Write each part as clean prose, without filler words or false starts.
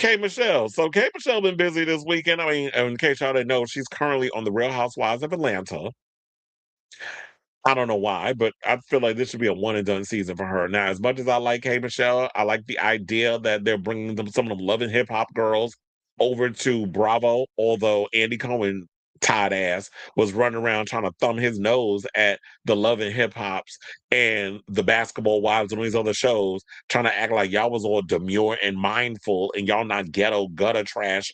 K Michelle. So K Michelle been busy this weekend. I mean, in case y'all didn't know, she's currently on the Real Housewives of Atlanta. I don't know why, but I feel like this should be a one and done season for her. Now, as much as I like Hey Michelle, I like the idea that they're bringing some of them loving hip hop girls over to Bravo. Although Andy Cohen, tired ass, was running around trying to thumb his nose at the loving hip hops and the Basketball Wives and all these other shows, trying to act like y'all was all demure and mindful and y'all not ghetto gutter trash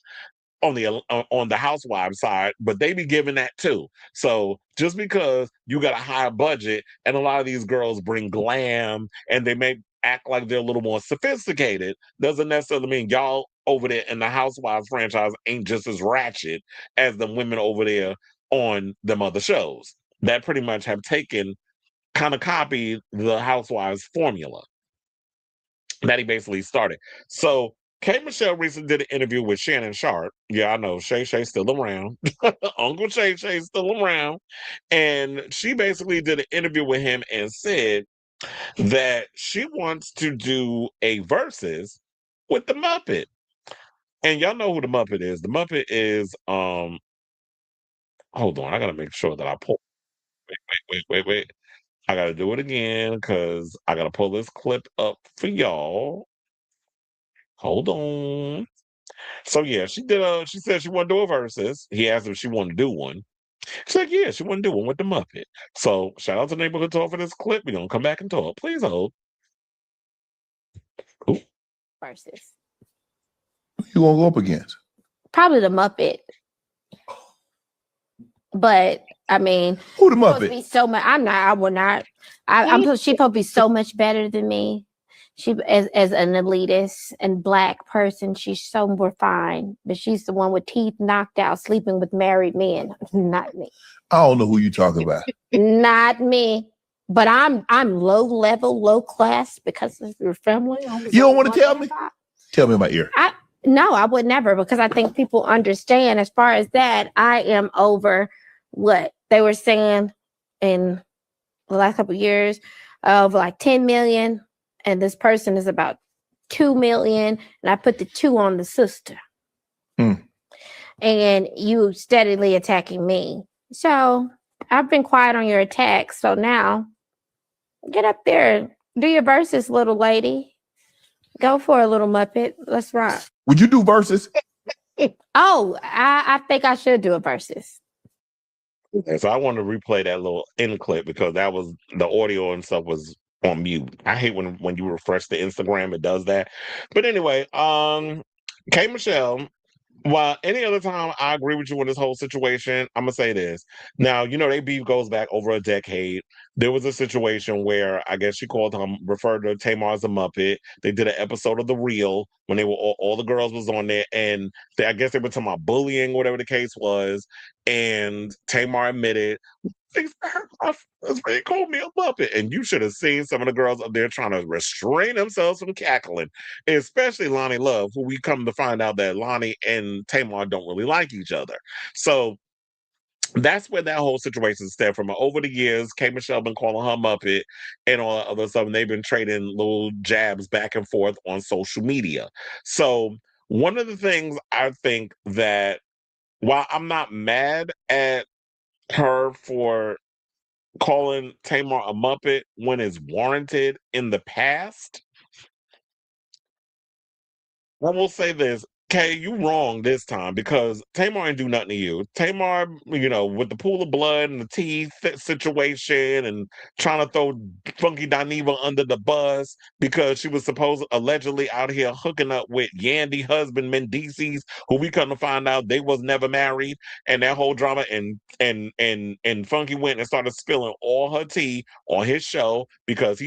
on the housewives side, but they be giving that too. So just because you got a high budget and a lot of these girls bring glam and they may act like they're a little more sophisticated, doesn't necessarily mean y'all over there in the housewives franchise ain't just as ratchet as the women over there on them other shows that pretty much have taken kind of copied the housewives formula that he basically started. So K Michelle recently did an interview with Shannon Sharp. Yeah, I know Shay Shay's still around. Uncle Shay Shay's still around. And she basically did an interview with him and said that she wants to do a versus with the Muppet. And y'all know who the Muppet is. The Muppet is hold on, I gotta make sure that I pull wait. I gotta do it again because I gotta pull this clip up for y'all. Hold on. So yeah, she said she wanted to do a versus. He asked if she wanted to do one. She's like, yeah, she wanted to do one with the Muppet. So shout out to Neighborhood Talk for this clip. We're gonna come back and talk. Please hold. Ooh. Versus. Who you gonna go up against? Probably the Muppet. But I mean, who the Muppet? Be so much. I'm not. I will not. She supposed to be so much better than me. She as an elitist and black person, she's so refined. But she's the one with teeth knocked out, sleeping with married men. Not me. I don't know who you talking about. Not me. But I'm low level, low class because of your family. You don't want to tell me? Tell me in my ear. No, I would never, because I think people understand. As far as that, I am over what they were saying in the last couple of years of like 10 million, and this person is about 2 million, and I put the 2 on the sister. And you steadily attacking me. So I've been quiet on your attacks. So now get up there, do your verses, little lady. Go for a little Muppet. Let's rock. Would you do verses? Oh, I think I should do a versus. Okay, so I want to replay that little end clip because that was the audio and stuff was on mute. I hate when you refresh the Instagram, it does that. But anyway, K Michelle, while any other time I agree with you in this whole situation, I'm gonna say this. Now, they beef goes back over a decade. There was a situation where I guess she referred to Tamar as a Muppet. They did an episode of The Real when they were all the girls was on there, and I guess they were talking about bullying, whatever the case was. And Tamar admitted, they called me a Muppet. And you should have seen some of the girls up there trying to restrain themselves from cackling, especially Lonnie Love, who we come to find out that Lonnie and Tamar don't really like each other. So that's where that whole situation stemmed from. Over the years, K Michelle been calling her Muppet and all that other stuff, and they've been trading little jabs back and forth on social media. So one of the things I think that, while I'm not mad at her for calling Tamar a Muppet when it's warranted in the past, I will say this. Kay, you wrong this time because Tamar ain't do nothing to you. Tamar, with the pool of blood and the teeth situation and trying to throw Funky Dineva under the bus because she was allegedly out here hooking up with Yandy husband Mendices, who we come to find out they was never married, and that whole drama, and Funky went and started spilling all her tea on his show because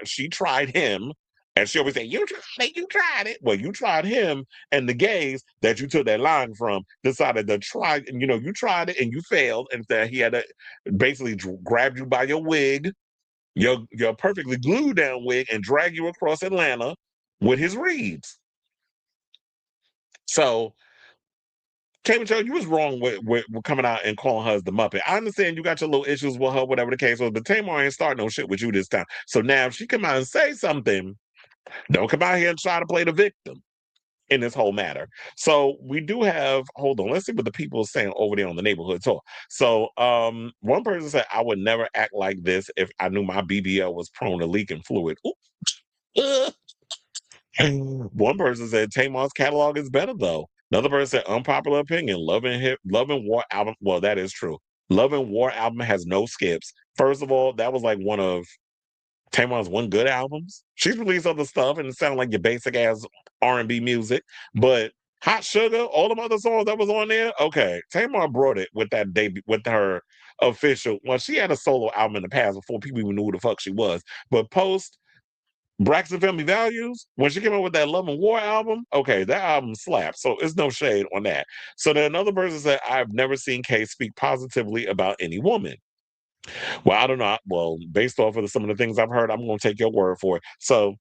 she tried him. And she always say, you tried it. Well, you tried him, and the gays that you took that line from decided to try, you tried it and you failed, and that he had to basically grab you by your wig, your perfectly glued down wig, and drag you across Atlanta with his reeds. So, Michelle, you was wrong with coming out and calling her as the Muppet. I understand you got your little issues with her, whatever the case was, but Tamar ain't starting no shit with you this time. So now if she come out and say something, don't come out here and try to play the victim. in this whole matter. So we do have, hold on, let's see what the people are saying over there on the neighborhood talk. So one person said, I would never act like this if I knew my BBL was prone to leaking fluid. Ooh. One person said Tamar's catalog is better though. Another person said unpopular opinion. Love and War album. Well, that is true. Love and War album has no skips. First of all, that was like one of Tamar's one good albums. She's released other stuff and it sounded like your basic ass R&B music, but Hot Sugar, all them other songs that was on there. Okay, Tamar brought it with that debut, with her official. Well, she had a solo album in the past before people even knew who the fuck she was, but post Braxton Family Values, when she came out with that Love and War album, okay, that album slapped. So it's no shade on that. So then another person said, I've never seen Kay speak positively about any woman. Well, I don't know. Well, based off of some of the things I've heard, I'm going to take your word for it. So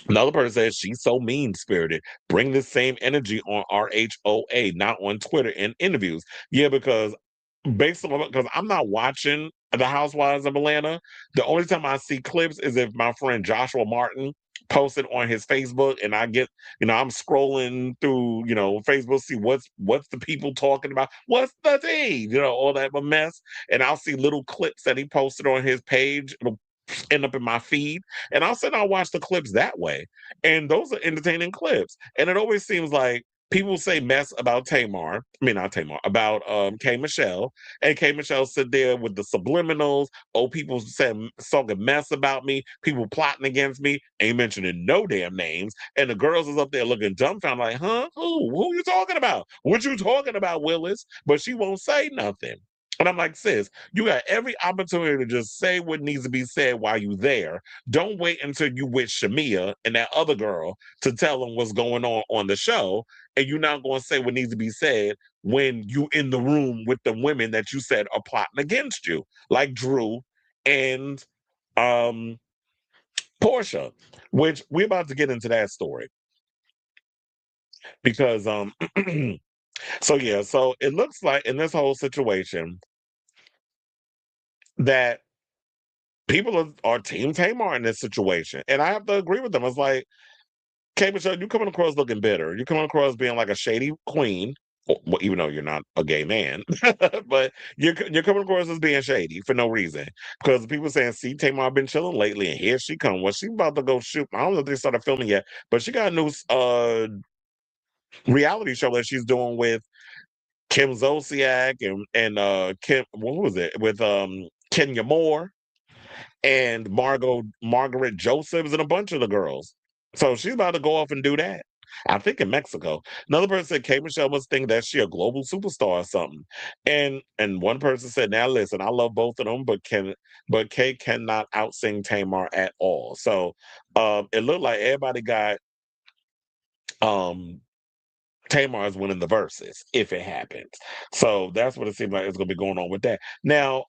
another person says she's so mean spirited. Bring the same energy on RHOA, not on Twitter and interviews. Yeah, because based on because I'm not watching the Housewives of Atlanta. The only time I see clips is if my friend Joshua Martin posted on his Facebook, and I get, I'm scrolling through, Facebook, see what's the people talking about, what's the tea, all that mess, and I'll see little clips that he posted on his page. It'll end up in my feed, and I'll sit and I'll watch the clips that way, and those are entertaining clips. And it always seems like people say mess about Tamar. I mean, not Tamar, about K Michelle. And K Michelle sit there with the subliminals. Oh, people saying talking mess about me. People plotting against me. Ain't mentioning no damn names. And the girls is up there looking dumbfounded, like, huh? Who you talking about? What you talking about, Willis? But she won't say nothing. And I'm like, sis, you got every opportunity to just say what needs to be said while you there. Don't wait until you with Shamia and that other girl to tell them what's going on the show, and you're not going to say what needs to be said when you in the room with the women that you said are plotting against you, like Drew and Porsha, which we're about to get into that story because so it looks like in this whole situation that people are Team Tamar in this situation, and I have to agree with them. It's like, K Michelle, you coming across looking bitter. You coming across being like a shady queen. Well, even though you're not a gay man, but you're coming across as being shady for no reason. Because people saying, "See, Tamar been chilling lately, and here she come." Well, she about to go shoot. I don't know if they started filming yet, but she got a new reality show that she's doing with Kim Zolciak and Kim. What was it with Kenya Moore and Margaret Josephs and a bunch of the girls. So she's about to go off and do that. I think in Mexico. Another person said K Michelle must think that she a global superstar or something. And one person said, now listen, I love both of them, but Kay cannot outsing Tamar at all. So it looked like everybody got Tamar's winning the verses if it happens. So that's what it seems like is gonna be going on with that. Now,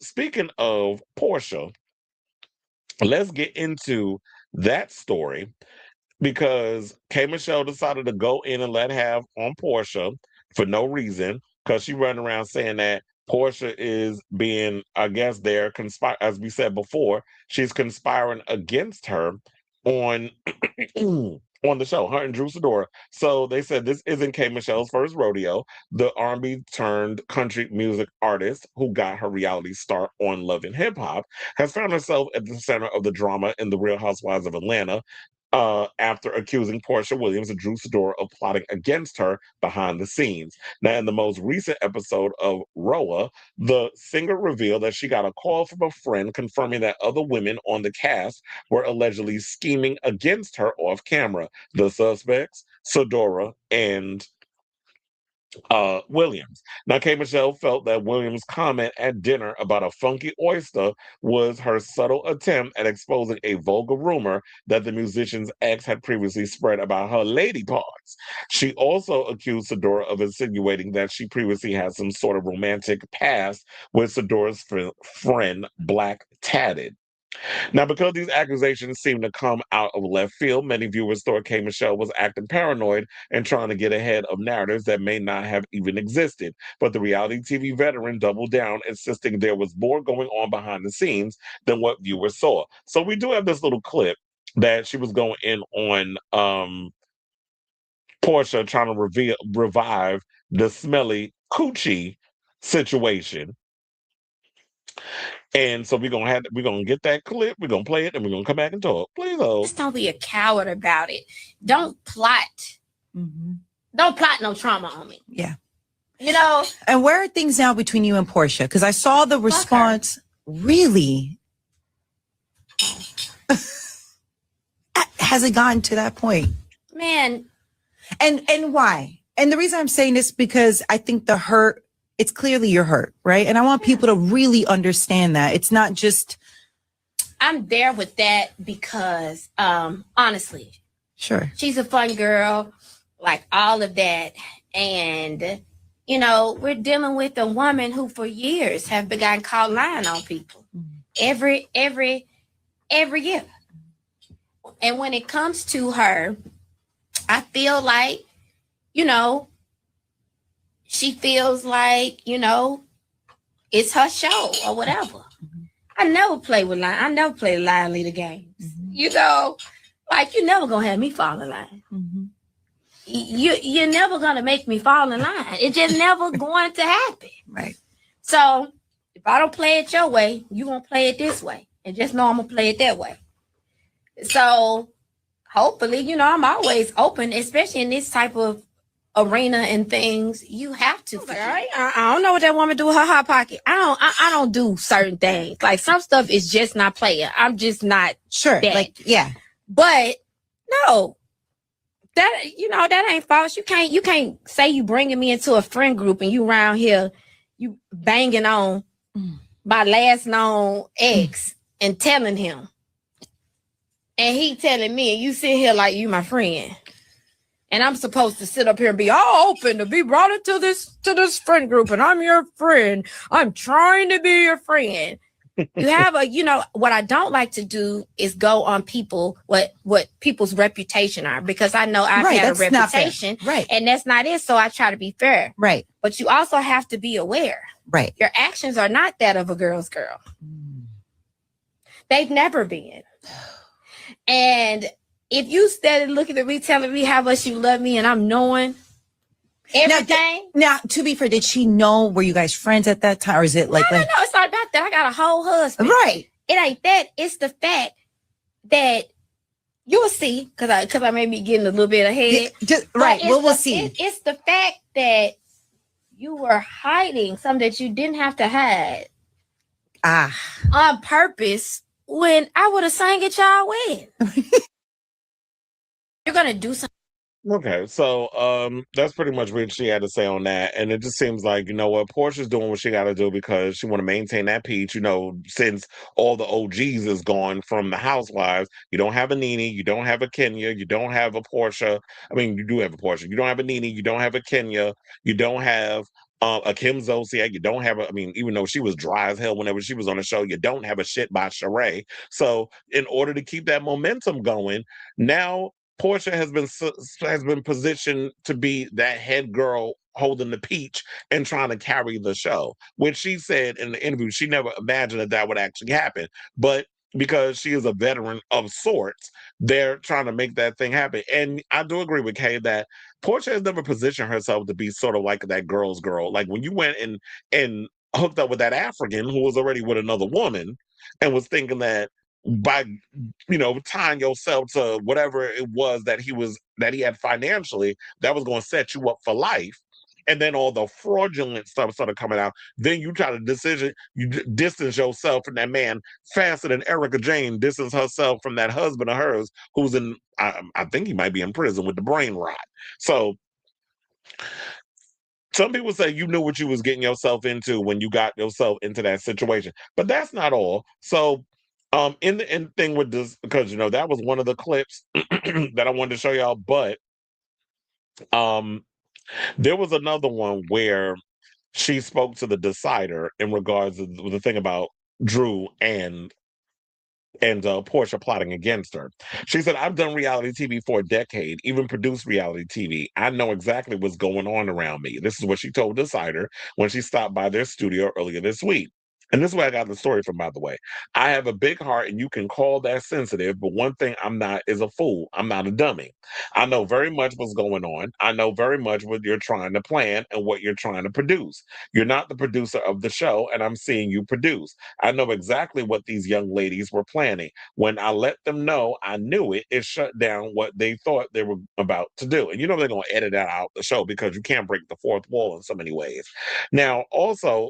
speaking of Porsha, let's get into that story because K Michelle decided to go in and let have on Porsha for no reason because she running around saying that Porsha is being, I guess, they're as we said before, she's conspiring against her on on the show, her and Drew Sidora. So they said this isn't K Michelle's first rodeo. The R&B turned country music artist who got her reality start on Love and Hip Hop has found herself at the center of the drama in The Real Housewives of Atlanta after accusing Porsha Williams and Drew Sidora of plotting against her behind the scenes. Now, in the most recent episode of RHOA, the singer revealed that she got a call from a friend confirming that other women on the cast were allegedly scheming against her off camera. The suspects, Sidora and Williams. Now, K. Michelle felt that Williams' comment at dinner about a funky oyster was her subtle attempt at exposing a vulgar rumor that the musician's ex had previously spread about her lady parts. She also accused Sidora of insinuating that she previously had some sort of romantic past with Sidora's friend, Black Tatted. Now, because these accusations seem to come out of left field, many viewers thought K. Michelle was acting paranoid and trying to get ahead of narratives that may not have even existed. But the reality TV veteran doubled down, insisting there was more going on behind the scenes than what viewers saw. So we do have this little clip that she was going in on Porsha trying to revive the smelly coochie situation. And so we're gonna get that clip, we're gonna play it, and we're gonna come back and talk. Please hold. Just don't be a coward about it. Don't plot. Mm-hmm. Don't plot no trauma on me. Yeah. You know. And where are things now between you and Porsha? Because I saw the response. Really? Has it gotten to that point? Man. And why? And the reason I'm saying this because I think the hurt, it's clearly you're hurt, right? And I want people to really understand that. It's not just. I'm there with that because, honestly. Sure. She's a fun girl, like all of that. And, you know, we're dealing with a woman who for years have begun caught lying on people. Every year. And when it comes to her, I feel like, you know, she feels like, you know, it's her show or whatever. I never play with line. I never play line leader games. You know, like you're never gonna have me fall in line. You're never gonna make me fall in line. It's just never going to happen. Right. So if I don't play it your way, you're gonna play it this way. And just know I'm gonna play it that way. So hopefully, you know, I'm always open, especially in this type of arena and things. You have to. I don't know what that woman do with her hot pocket. I don't do certain things. Like some stuff is just not playing. I'm just not sure. That. Like, yeah. But no, that, you know, that ain't false. You can't say you bringing me into a friend group and you around here, you banging on my last known ex and telling him. And he telling me, and you sit here like you my friend. And I'm supposed to sit up here and be all open to be brought into this friend group. And I'm your friend. I'm trying to be your friend. You have a, you know, what I don't like to do is go on people, what people's reputation are, because I know I've had a reputation. Right. And that's not it. So I try to be fair. Right. But you also have to be aware. Right. Your actions are not that of a girl's girl. They've never been. And if you started looking at me, telling me how much you love me, and I'm knowing everything. Now, to be fair, did she know? Were you guys friends at that time? Or is it like... No, it's not about that. I got a whole husband. Right. It ain't that. It's the fact that you'll see, because I may be getting a little bit ahead. Right. We'll see. It's the fact that you were hiding something that you didn't have to hide. On purpose, when I would have sang at y'all wedding. You're gonna do something. Okay, so that's pretty much what she had to say on that. And it just seems like, you know what, Portia's doing what she got to do because she want to maintain that peach, you know, since all the OGs is gone from the housewives. You don't have a Nene, you don't have a Kenya, you don't have a Porsha. I mean, you do have a Porsha. You don't have a Nene, you don't have a Kenya, you don't have a Kim Zolciak, you don't have I mean, even though she was dry as hell whenever she was on the show, you don't have a shit by Sheree. So in order to keep that momentum going, now Porsha has been positioned to be that head girl holding the peach and trying to carry the show, which she said in the interview she never imagined that would actually happen. But because she is a veteran of sorts, they're trying to make that thing happen. And I do agree with Kay that Porsha has never positioned herself to be sort of like that girl's girl. Like when you went and hooked up with that African who was already with another woman and was thinking that by, you know, tying yourself to whatever it was that he had financially, that was going to set you up for life. And then all the fraudulent stuff started coming out. Then you try to distance yourself from that man faster than Erica Jane distance herself from that husband of hers who's in, I think he might be in prison with the brain rot. So some people say you knew what you was getting yourself into when you got yourself into that situation, but that's not all. So in the thing with this, because you know that was one of the clips that I wanted to show y'all, but there was another one where she spoke to the decider in regards to the thing about Drew and Porsha plotting against her. She said, "I've done reality TV for a decade, even produced reality TV. I know exactly what's going on around me." This is what she told Decider when she stopped by their studio earlier this week. And this is where I got the story from, by the way. I have a big heart, and you can call that sensitive, but one thing I'm not is a fool. I'm not a dummy. I know very much what's going on. I know very much what you're trying to plan and what you're trying to produce. You're not the producer of the show, and I'm seeing you produce. I know exactly what these young ladies were planning. When I let them know I knew it, it shut down what they thought they were about to do. And you know they're going to edit that out the show because you can't break the fourth wall in so many ways. Now, also,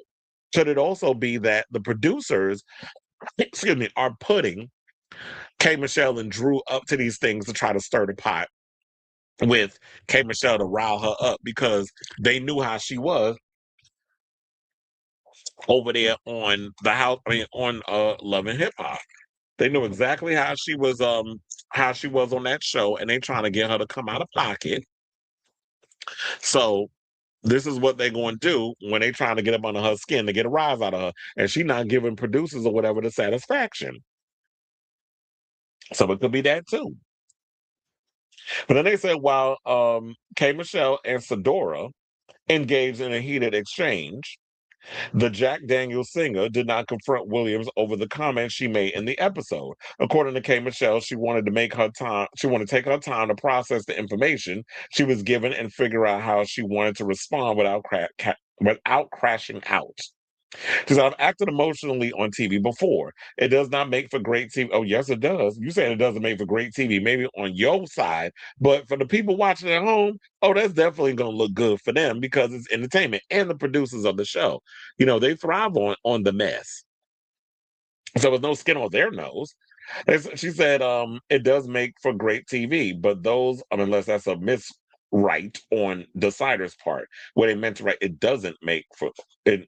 could it also be that the producers, excuse me, are putting K. Michelle and Drew up to these things to try to stir the pot with K. Michelle to rile her up because they knew how she was over there on the house, on Love and Hip Hop. They knew exactly how she was on that show, and they trying to get her to come out of pocket. So this is what they're going to do when they trying to get up under her skin to get a rise out of her, and she not giving producers or whatever the satisfaction. So it could be that too. But then they said while K. Michelle and Sidora engaged in a heated exchange, the Jack Daniels singer did not confront Williams over the comments she made in the episode. According to K. Michelle, she wanted to take her time to process the information she was given and figure out how she wanted to respond without crashing out. Because I've acted emotionally on TV before. It does not make for great TV. Oh, yes, it does. You saying it doesn't make for great TV, maybe on your side, but for the people watching at home, oh, that's definitely going to look good for them because it's entertainment. And the producers of the show, they thrive on the mess. So there's no skin on their nose. She said, it does make for great TV, but unless that's a miswrite on Decider's part, where they meant to write, it doesn't make for it.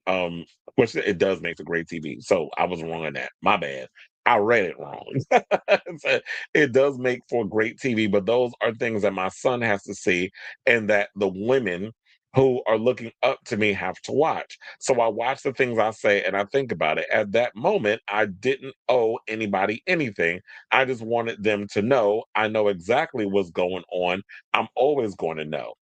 Which it does make for great TV. So I was wrong on that. My bad. I read it wrong. So it does make for great TV, but those are things that my son has to see, and that the women who are looking up to me have to watch. So I watch the things I say and I think about it. At that moment, I didn't owe anybody anything. I just wanted them to know I know exactly what's going on. I'm always going to know.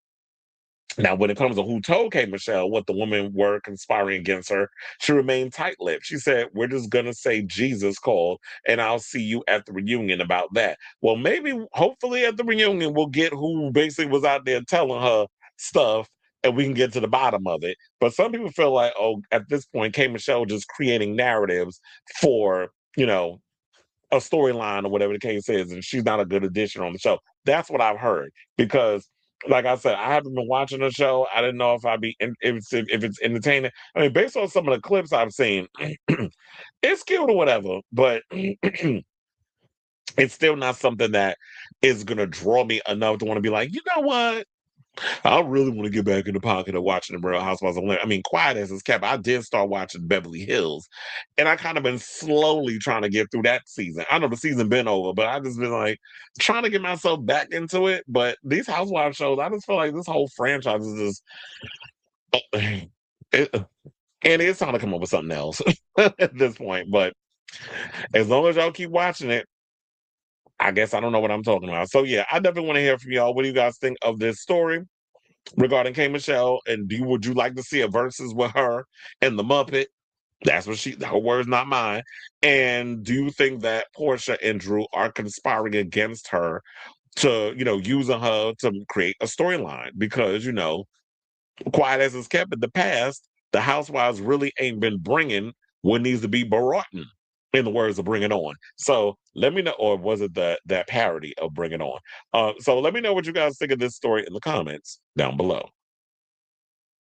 Now, when it comes to who told K. Michelle what the women were conspiring against her, she remained tight-lipped. She said, "We're just going to say Jesus called, and I'll see you at the reunion about that." Well, maybe, hopefully at the reunion, we'll get who basically was out there telling her stuff, and we can get to the bottom of it. But some people feel like, oh, at this point, K. Michelle just creating narratives for, a storyline or whatever the case is, and she's not a good addition on the show. That's what I've heard because, like I said, I haven't been watching the show. I didn't know if if it's entertaining. I mean, based on some of the clips I've seen, it's cute or whatever, but it's still not something that is gonna draw me enough to want to be like, you know what? I really want to get back in the pocket of watching the Real Housewives of Atlanta. I mean, quiet as it's kept, I did start watching Beverly Hills, and I kind of been slowly trying to get through that season. I know the season been over, but I just been like trying to get myself back into it. But these Housewives shows, I just feel like this whole franchise is just, and it's time to come up with something else at this point. But as long as y'all keep watching it, I guess I don't know what I'm talking about. So yeah, I definitely want to hear from y'all. What do you guys think of this story regarding K. Michelle? And would you like to see a versus with her and the Muppet? That's what her words, not mine. And do you think that Porsha and Drew are conspiring against her to, using her to create a storyline? Because, quiet as it's kept in the past, the Housewives really ain't been bringing what needs to be brought in the words of Bring It On. So let me know, or was it that parody of Bring It On? So let me know what you guys think of this story in the comments down below.